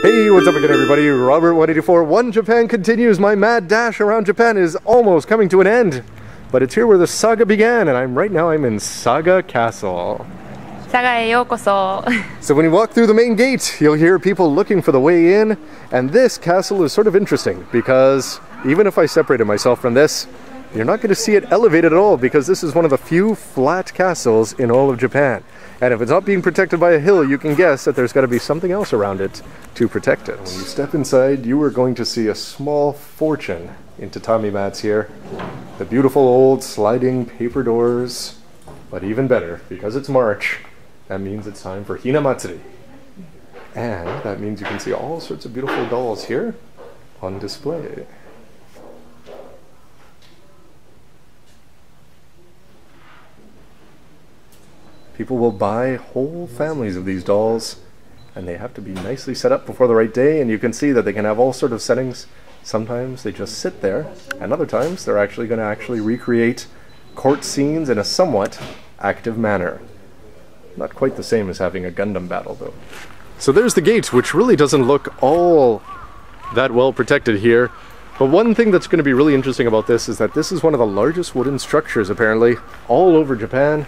Hey, what's up again everybody? Robert 184 One Japan continues. My mad dash around Japan is almost coming to an end. But it's here where the saga began, and right now I'm in Saga Castle. Saga へようこそ. So when you walk through the main gate, you'll hear people looking for the way in, and this castle is sort of interesting because even if I separated myself from this, you're not going to see it elevated at all because this is one of the few flat castles in all of Japan. And if it's not being protected by a hill, you can guess that there's got to be something else around it to protect it. When you step inside, you are going to see a small fortune in tatami mats here. The beautiful old sliding paper doors. But even better, because it's March, that means it's time for Hina Matsuri. And that means you can see all sorts of beautiful dolls here on display. People will buy whole families of these dolls, and they have to be nicely set up before the right day, and you can see that they can have all sort of settings. Sometimes they just sit there, and other times they're actually going to recreate court scenes in a somewhat active manner. Not quite the same as having a Gundam battle, though. So there's the gate, which really doesn't look all that well protected here. But one thing that's going to be really interesting about this is that this is one of the largest wooden structures, apparently, all over Japan.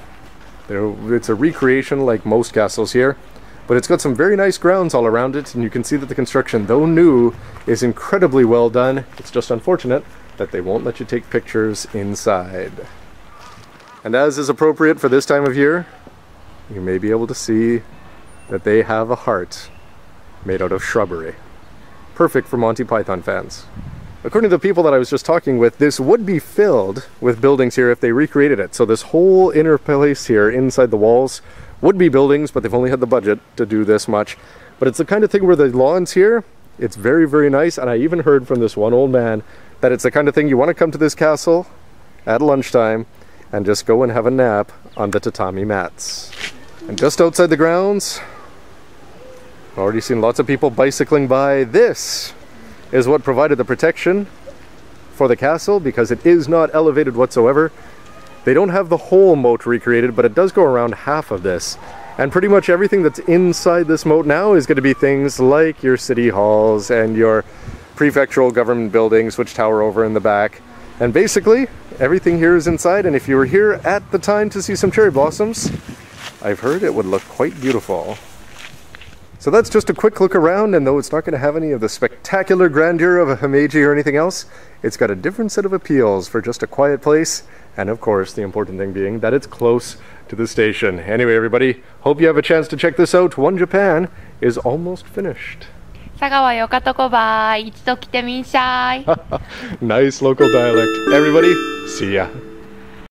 It's a recreation like most castles here, but it's got some very nice grounds all around it, and you can see that the construction, though new, is incredibly well done. It's just unfortunate that they won't let you take pictures inside. And as is appropriate for this time of year, you may be able to see that they have a heart made out of shrubbery. Perfect for Monty Python fans. According to the people that I was just talking with, this would be filled with buildings here if they recreated it. So this whole inner place here inside the walls would be buildings, but they've only had the budget to do this much. But it's the kind of thing where the lawns here, it's very, very nice. And I even heard from this one old man that it's the kind of thing you want to come to this castle at lunchtime and just go and have a nap on the tatami mats. And just outside the grounds, I've already seen lots of people bicycling by. This is what provided the protection for the castle because it is not elevated whatsoever. They don't have the whole moat recreated, but it does go around half of this. And pretty much everything that's inside this moat now is going to be things like your city halls and your prefectural government buildings, which tower over in the back. And basically, everything here is inside, and if you were here at the time to see some cherry blossoms, I've heard it would look quite beautiful. So that's just a quick look around, and though it's not going to have any of the spectacular grandeur of a Himeji or anything else, it's got a different set of appeals for just a quiet place, and of course the important thing being that it's close to the station. Anyway everybody, hope you have a chance to check this out. One Japan is almost finished. 佐賀はよかとこばい。一度来てみんしゃい。 Nice local dialect. Everybody, see ya.